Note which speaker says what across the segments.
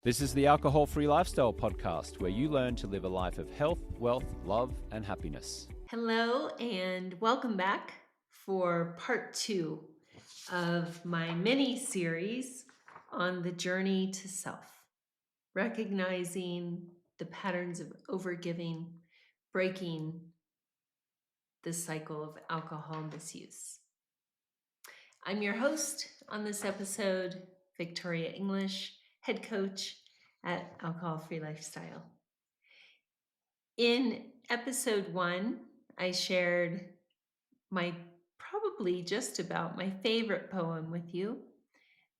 Speaker 1: This is the Alcohol Free Lifestyle Podcast, where you learn to live a life of health, wealth, love, and happiness.
Speaker 2: Hello, and welcome back for part 2 of my mini series on the journey to self, recognizing the patterns of overgiving, breaking the cycle of alcohol misuse. I'm your host on this episode, Victoria English, head coach at Alcohol Free Lifestyle. In episode 1, I shared probably just about my favorite poem with you,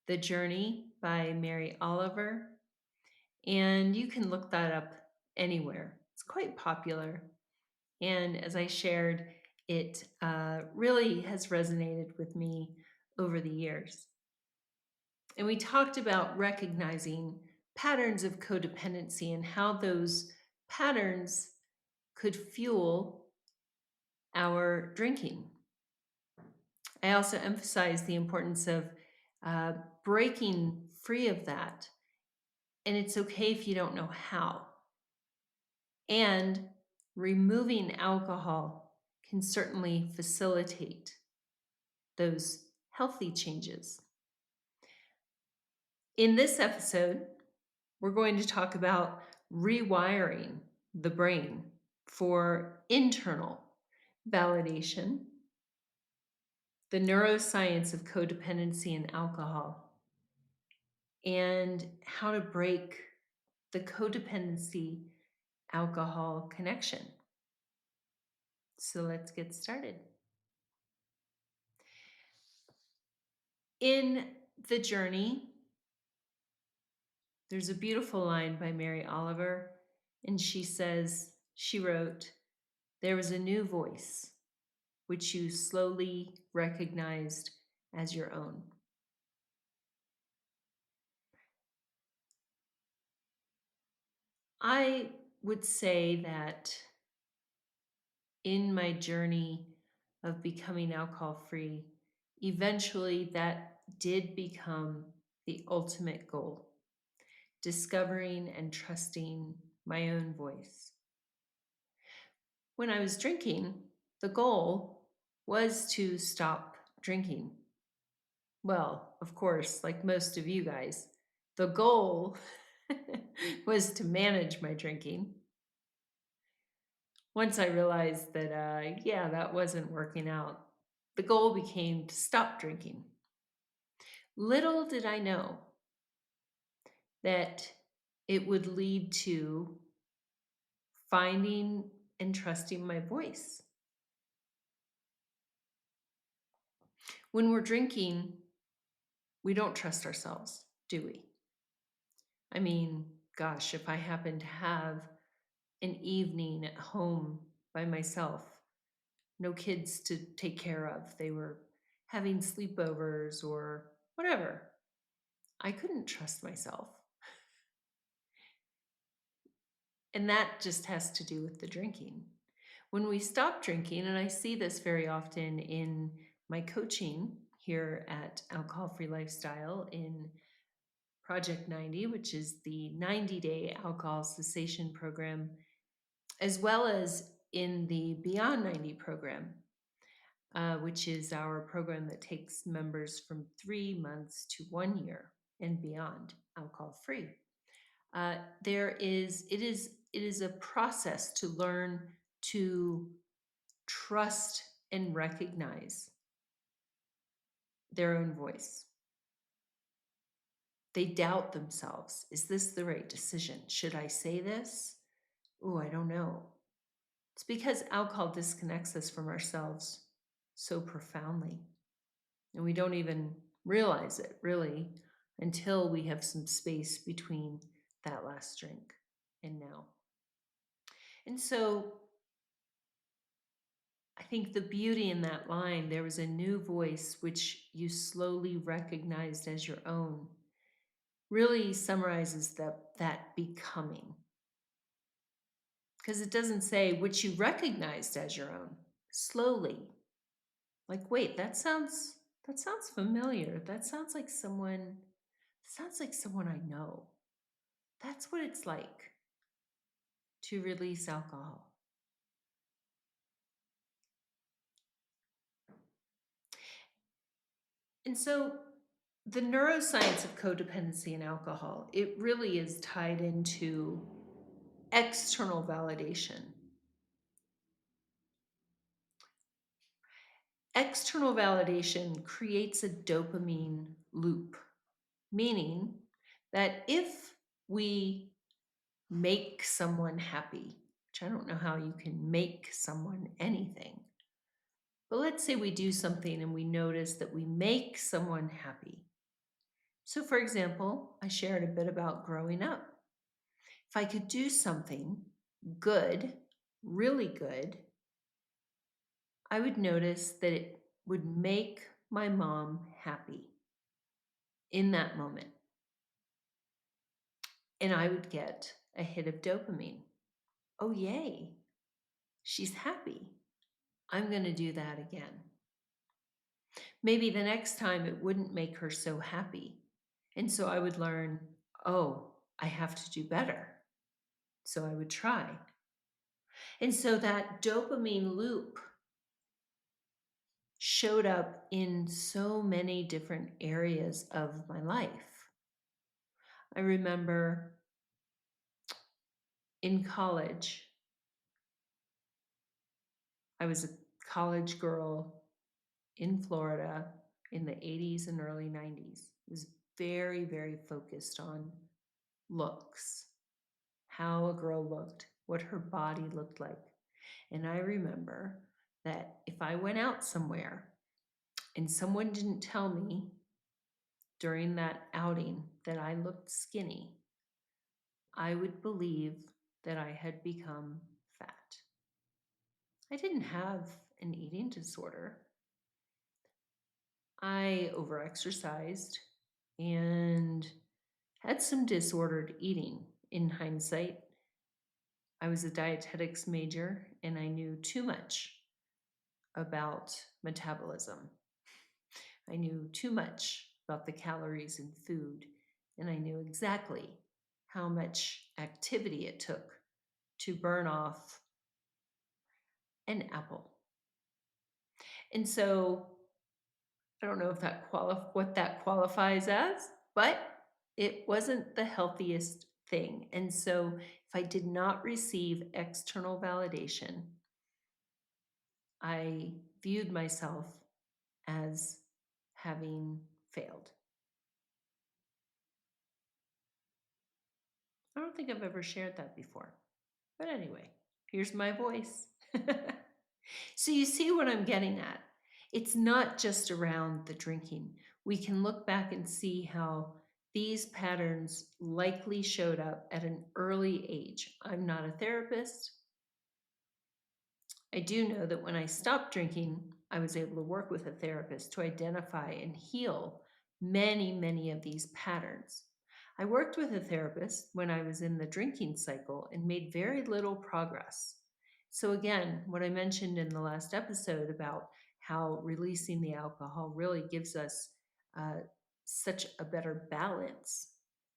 Speaker 2: The Journey by Mary Oliver. And you can look that up anywhere. It's quite popular. And as I shared, it really has resonated with me over the years. And we talked about recognizing patterns of codependency and how those patterns could fuel our drinking. I also emphasize the importance of breaking free of that. And it's okay if you don't know how. And removing alcohol can certainly facilitate those healthy changes. In this episode, we're going to talk about rewiring the brain for internal validation, the neuroscience of codependency and alcohol, and how to break the codependency alcohol connection. So let's get started. In The Journey, there's a beautiful line by Mary Oliver, and she wrote, "There was a new voice, which you slowly recognized as your own." I would say that in my journey of becoming alcohol free, eventually that did become the ultimate goal, discovering and trusting my own voice. When I was drinking, the goal was to stop drinking. Well, of course, like most of you guys, the goal was to manage my drinking. Once I realized that, that wasn't working out, the goal became to stop drinking. Little did I know that it would lead to finding and trusting my voice. When we're drinking, we don't trust ourselves, do we? I mean, gosh, if I happen to have an evening at home by myself, no kids to take care of, they were having sleepovers or whatever, I couldn't trust myself. And that just has to do with the drinking. When we stop drinking, and I see this very often in my coaching here at Alcohol Free Lifestyle in Project 90, which is the 90-day alcohol cessation program, as well as in the Beyond 90 program, which is our program that takes members from 3 months to 1 year and beyond alcohol free. It is a process to learn to trust and recognize their own voice. They doubt themselves. Is this the right decision? Should I say this? Oh, I don't know. It's because alcohol disconnects us from ourselves so profoundly. And we don't even realize it really until we have some space between that last drink and now. And so I think the beauty in that line, there was a new voice which you slowly recognized as your own, really summarizes that becoming. Because it doesn't say which you recognized as your own. Slowly. Like, wait, that sounds familiar. That sounds like someone I know. That's what it's like to release alcohol. And so the neuroscience of codependency and alcohol, it really is tied into external validation. External validation creates a dopamine loop, meaning that if we make someone happy, which I don't know how you can make someone anything, but let's say we do something and we notice that we make someone happy. So, for example, I shared a bit about growing up. If I could do something good, really good, I would notice that it would make my mom happy in that moment. And I would get a hit of dopamine. Oh, yay, she's happy. I'm going to do that again. Maybe the next time it wouldn't make her so happy. And so I would learn, oh, I have to do better. So I would try. And so that dopamine loop showed up in so many different areas of my life. I remember in college, I was a college girl in Florida in the 80s and early 90s. It was very, very focused on looks, how a girl looked, what her body looked like. And I remember that if I went out somewhere and someone didn't tell me during that outing that I looked skinny, I would believe that I had become fat. I didn't have an eating disorder. I overexercised and had some disordered eating. In hindsight, I was a dietetics major and I knew too much about metabolism. I knew too much about the calories in food, and I knew exactly how much activity it took to burn off an apple. And so I don't know if what that qualifies as, but it wasn't the healthiest thing. And so if I did not receive external validation, I viewed myself as having failed. I don't think I've ever shared that before. But anyway, here's my voice. So you see what I'm getting at. It's not just around the drinking. We can look back and see how these patterns likely showed up at an early age. I'm not a therapist. I do know that when I stopped drinking, I was able to work with a therapist to identify and heal many, many of these patterns. I worked with a therapist when I was in the drinking cycle and made very little progress. So, again, what I mentioned in the last episode about how releasing the alcohol really gives us such a better balance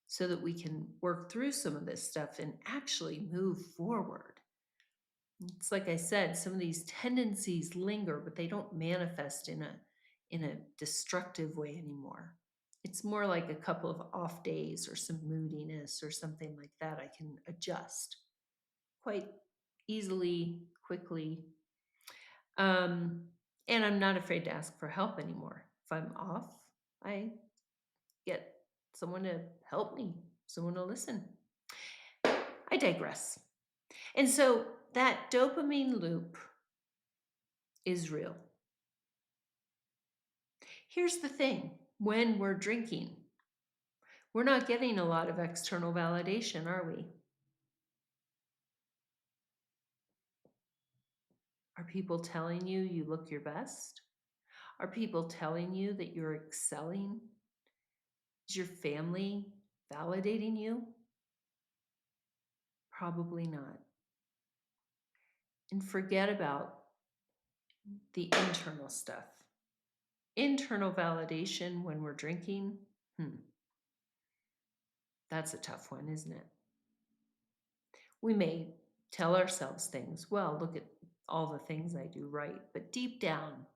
Speaker 2: so that we can work through some of this stuff and actually move forward. It's like I said, some of these tendencies linger, but they don't manifest in a destructive way anymore. It's more like a couple of off days or some moodiness or something like that. I can adjust quite easily, quickly. And I'm not afraid to ask for help anymore. If I'm off, I get someone to help me, someone to listen. I digress. And so that dopamine loop is real. Here's the thing, when we're drinking, we're not getting a lot of external validation, are we? Are people telling you you look your best? Are people telling you that you're excelling? Is your family validating you? Probably not. And forget about the internal stuff. Internal validation when we're drinking, that's a tough one, isn't it? We may tell ourselves things, well, look at all the things I do right. But deep down,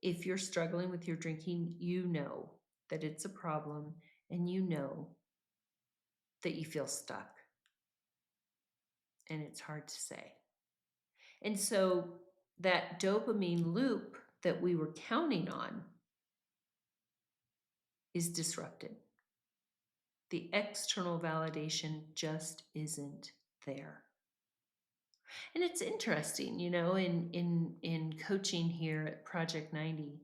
Speaker 2: if you're struggling with your drinking, you know that it's a problem and you know that you feel stuck. And it's hard to say. And so that dopamine loop that we were counting on is disrupted. The external validation just isn't there. And it's interesting, in coaching here at Project 90,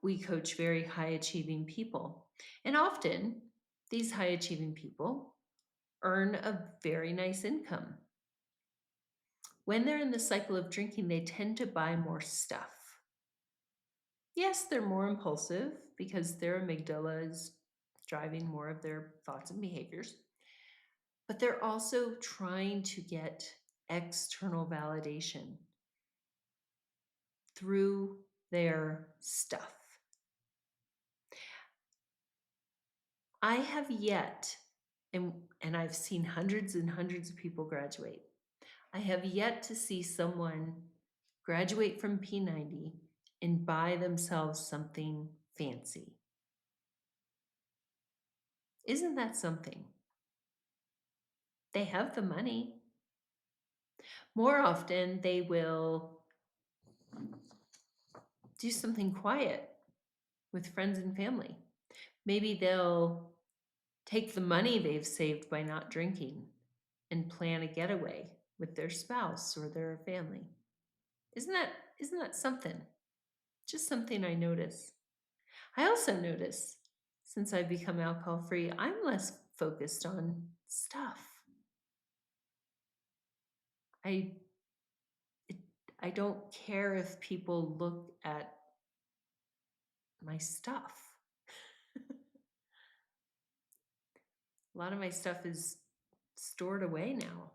Speaker 2: we coach very high achieving people. And often these high achieving people earn a very nice income. When they're in the cycle of drinking, they tend to buy more stuff. Yes, they're more impulsive because their amygdala is driving more of their thoughts and behaviors, but they're also trying to get external validation through their stuff. I have yet, and I've seen hundreds and hundreds of people graduate. I have yet to see someone graduate from P90 and buy themselves something fancy. Isn't that something? They have the money. More often, they will do something quiet with friends and family. Maybe they'll take the money they've saved by not drinking and plan a getaway with their spouse or their family. Isn't that something? Just something I notice. I also notice since I've become alcohol free, I'm less focused on stuff. I I don't care if people look at my stuff. A lot of my stuff is stored away now.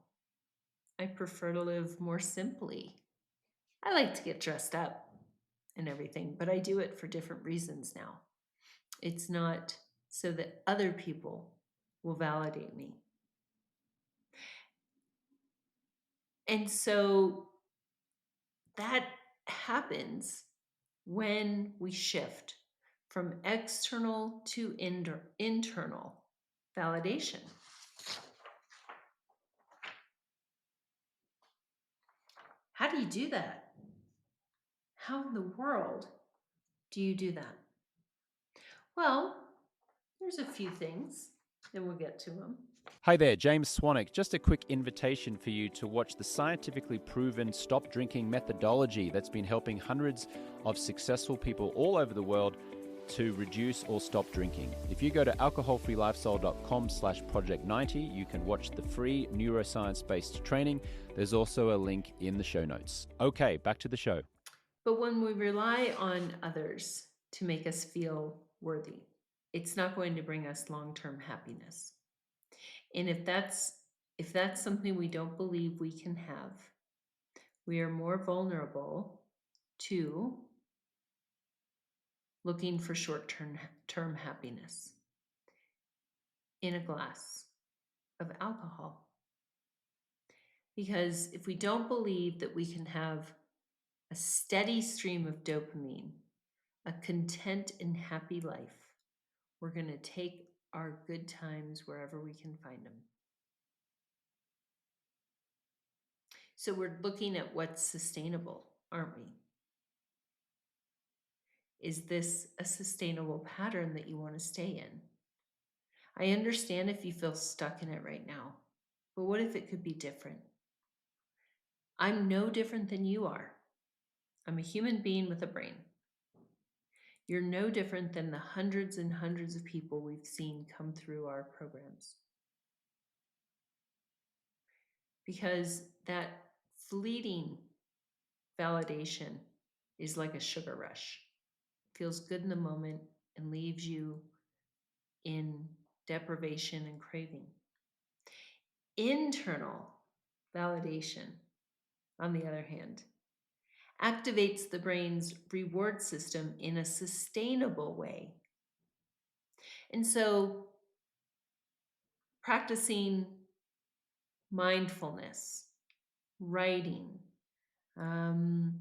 Speaker 2: I prefer to live more simply. I like to get dressed up and everything, but I do it for different reasons now. It's not so that other people will validate me. And so that happens when we shift from external to internal validation. How do you do that? How in the world do you do that? Well, there's a few things, and we'll get to them.
Speaker 1: Hi there, James Swanwick. Just a quick invitation for you to watch the scientifically proven stop drinking methodology that's been helping hundreds of successful people all over the world to reduce or stop drinking. If you go to alcoholfreelifestyle.com/project90, you can watch the free neuroscience-based training. There's also a link in the show notes. Okay, back to the show.
Speaker 2: But when we rely on others to make us feel worthy, it's not going to bring us long-term happiness. And if that's something we don't believe we can have, we are more vulnerable to looking for short-term happiness in a glass of alcohol. Because if we don't believe that we can have a steady stream of dopamine, a content and happy life, we're going to take our good times wherever we can find them. So we're looking at what's sustainable, aren't we? Is this a sustainable pattern that you want to stay in? I understand if you feel stuck in it right now, but what if it could be different? I'm no different than you are. I'm a human being with a brain. You're no different than the hundreds and hundreds of people we've seen come through our programs. Because that fleeting validation is like a sugar rush. Feels good in the moment and leaves you in deprivation and craving. Internal validation, on the other hand, activates the brain's reward system in a sustainable way. And so practicing mindfulness, writing, um,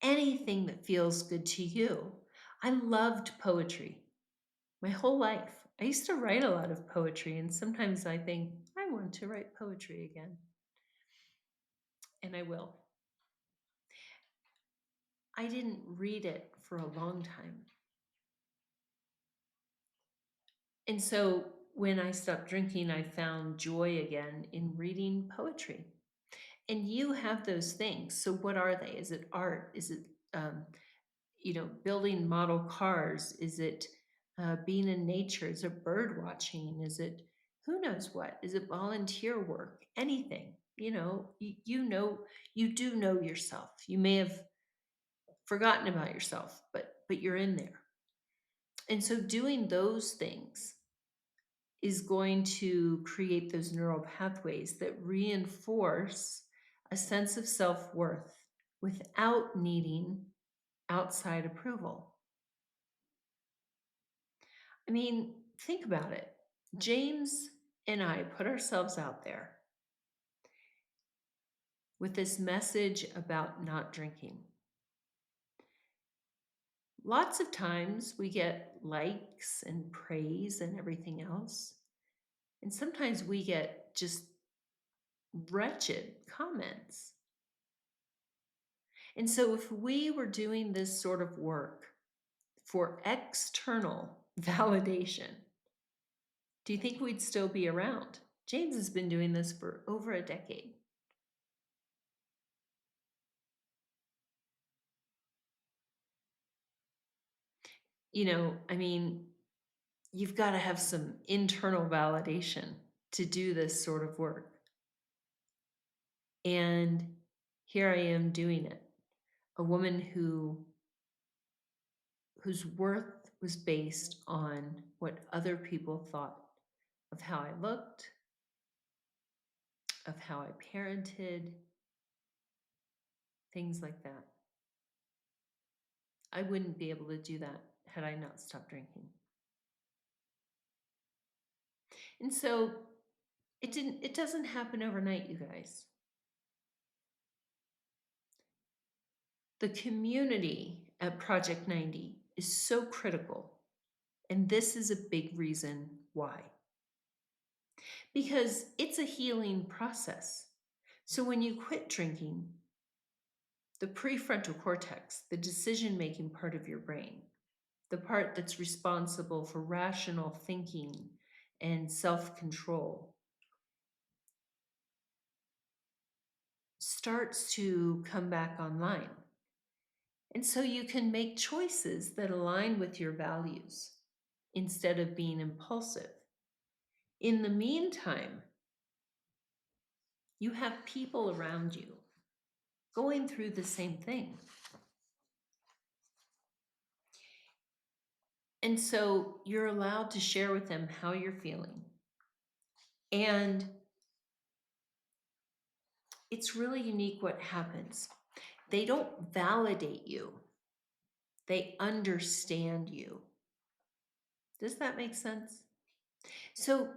Speaker 2: anything that feels good to you. I loved poetry my whole life. I used to write a lot of poetry, and sometimes I think, I want to write poetry again, and I will. I didn't read it for a long time. And so when I stopped drinking, I found joy again in reading poetry. And you have those things. So what are they? Is it art? Is it um, building model cars? Is it being in nature? Is it bird watching? Is it who knows what? Is it volunteer work? Anything? You do know yourself. You may have forgotten about yourself, but you're in there. And so doing those things is going to create those neural pathways that reinforce a sense of self-worth without needing outside approval. I mean, think about it. James and I put ourselves out there with this message about not drinking. Lots of times we get likes and praise and everything else. And sometimes we get just wretched comments. And so if we were doing this sort of work for external validation, do you think we'd still be around? James has been doing this for over a decade. I mean, you've got to have some internal validation to do this sort of work. And here I am doing it. A woman whose worth was based on what other people thought of how I looked, of how I parented, things like that. I wouldn't be able to do that had I not stopped drinking. And so it doesn't happen overnight, you guys. The community at Project 90 is so critical. And this is a big reason why. Because it's a healing process. So when you quit drinking, the prefrontal cortex, the decision-making part of your brain, the part that's responsible for rational thinking and self-control, starts to come back online. And so you can make choices that align with your values instead of being impulsive. In the meantime, you have people around you going through the same thing. And so you're allowed to share with them how you're feeling. And it's really unique what happens. They don't validate you. They understand you. Does that make sense? So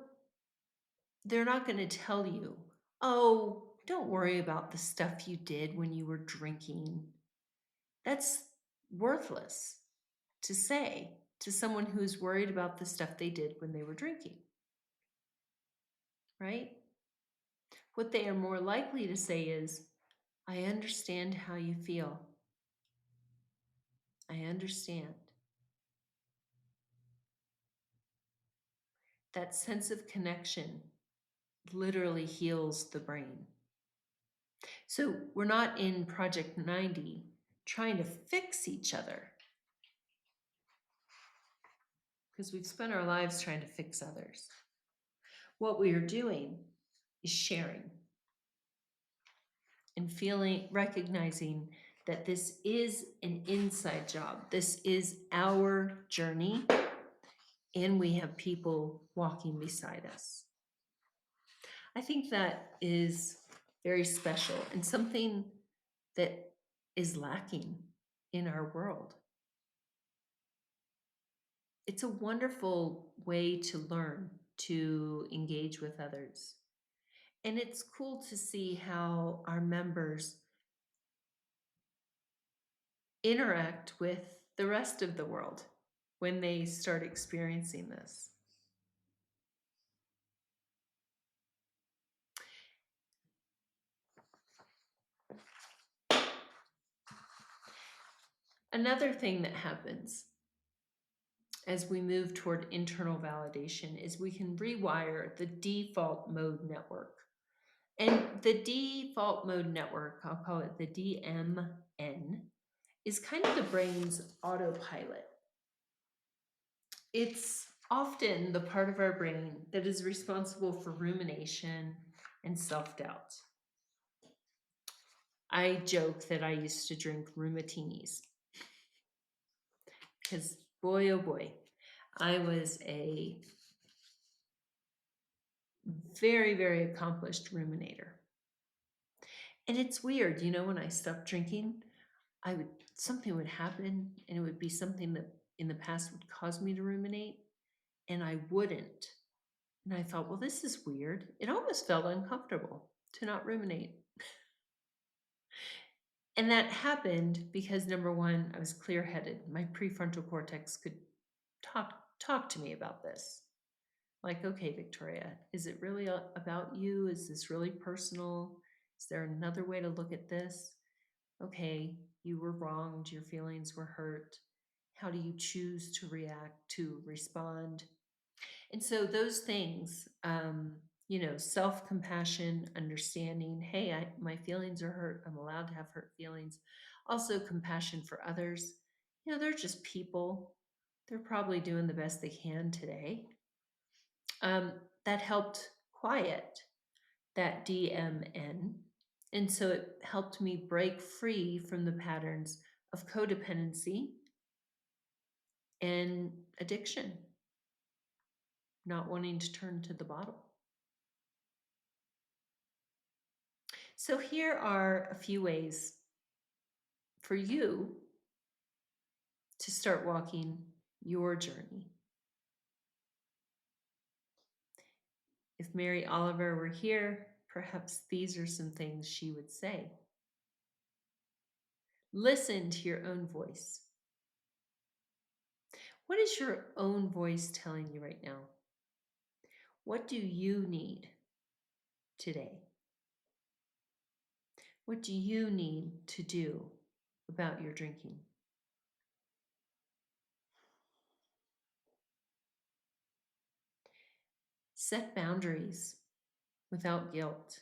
Speaker 2: they're not going to tell you, oh, don't worry about the stuff you did when you were drinking. That's worthless to say to someone who's worried about the stuff they did when they were drinking, right? What they are more likely to say is, I understand how you feel. I understand. That sense of connection literally heals the brain. So we're not in Project 90 trying to fix each other, because we've spent our lives trying to fix others. What we are doing is sharing and recognizing that this is an inside job. This is our journey, and we have people walking beside us. I think that is very special and something that is lacking in our world. It's a wonderful way to learn to engage with others. And it's cool to see how our members interact with the rest of the world when they start experiencing this. Another thing that happens as we move toward internal validation is we can rewire the default mode network. And the default mode network, I'll call it the DMN, is kind of the brain's autopilot. It's often the part of our brain that is responsible for rumination and self-doubt. I joke that I used to drink rheumatinis because boy, oh boy, I was a very, very accomplished ruminator. And it's weird, when I stopped drinking, something would happen and it would be something that in the past would cause me to ruminate, and I wouldn't. And I thought, well, this is weird. It almost felt uncomfortable to not ruminate. And that happened because number one, I was clear-headed. My prefrontal cortex could talk to me about this. Like, okay, Victoria, is it really about you? Is this really personal? Is there another way to look at this? Okay, you were wronged, your feelings were hurt. How do you choose to react, to respond? And so those things, self-compassion, understanding, hey, my feelings are hurt. I'm allowed to have hurt feelings. Also compassion for others. They're just people. They're probably doing the best they can today. That helped quiet that DMN. And so it helped me break free from the patterns of codependency and addiction, not wanting to turn to the bottle. So here are a few ways for you to start walking your journey. If Mary Oliver were here, perhaps these are some things she would say. Listen to your own voice. What is your own voice telling you right now? What do you need today? What do you need to do about your drinking? Set boundaries without guilt.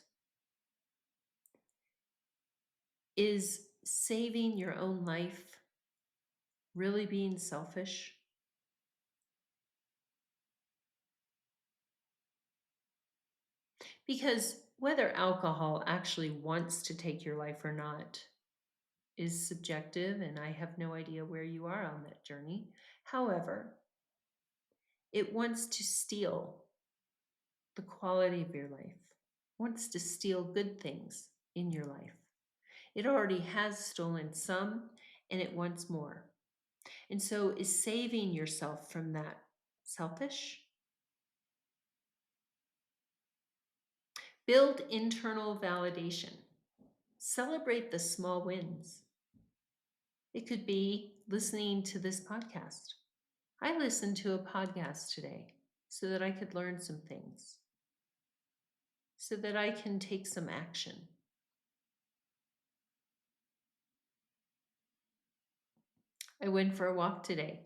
Speaker 2: Is saving your own life really being selfish? Because whether alcohol actually wants to take your life or not is subjective, and I have no idea where you are on that journey. However, it wants to steal the quality of your life, wants to steal good things in your life. It already has stolen some, and it wants more. And so is saving yourself from that selfish? Build internal validation. Celebrate the small wins. It could be listening to this podcast. I listened to a podcast today so that I could learn some things, so that I can take some action. I went for a walk today.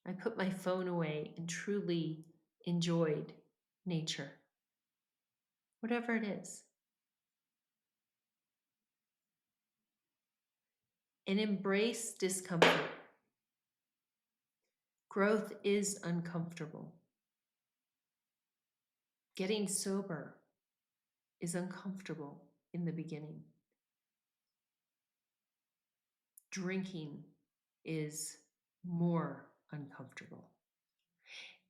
Speaker 2: I put my phone away and truly enjoyed nature, whatever it is. And embrace discomfort. Growth is uncomfortable. Getting sober is uncomfortable in the beginning. Drinking is more uncomfortable.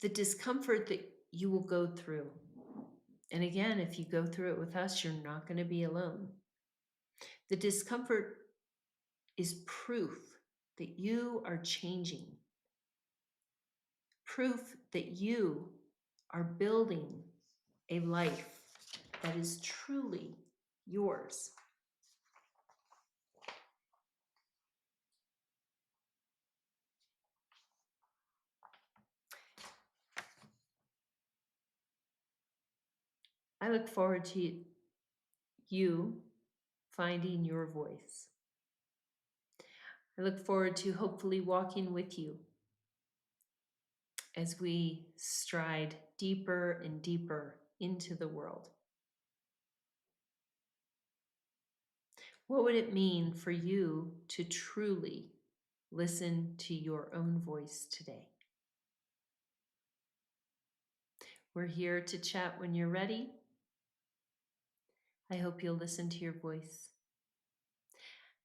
Speaker 2: The discomfort that you will go through, and again, if you go through it with us, you're not going to be alone. The discomfort is proof that you are changing, proof that you are building a life that is truly yours. I look forward to you finding your voice. I look forward to hopefully walking with you as we stride deeper and deeper into the world. What would it mean for you to truly listen to your own voice today? We're here to chat when you're ready. I hope you'll listen to your voice.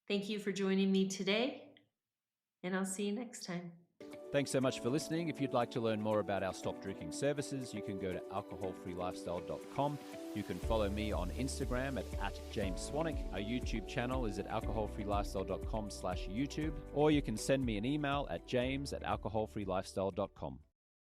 Speaker 2: Thank you for joining me today, and I'll see you next time.
Speaker 1: Thanks so much for listening. If you'd like to learn more about our stop drinking services, you can go to alcoholfreelifestyle.com. You can follow me on Instagram at James Swanwick. Our YouTube channel is at alcoholfreelifestyle.com/YouTube, or you can send me an email at james@alcoholfreelifestyle.com.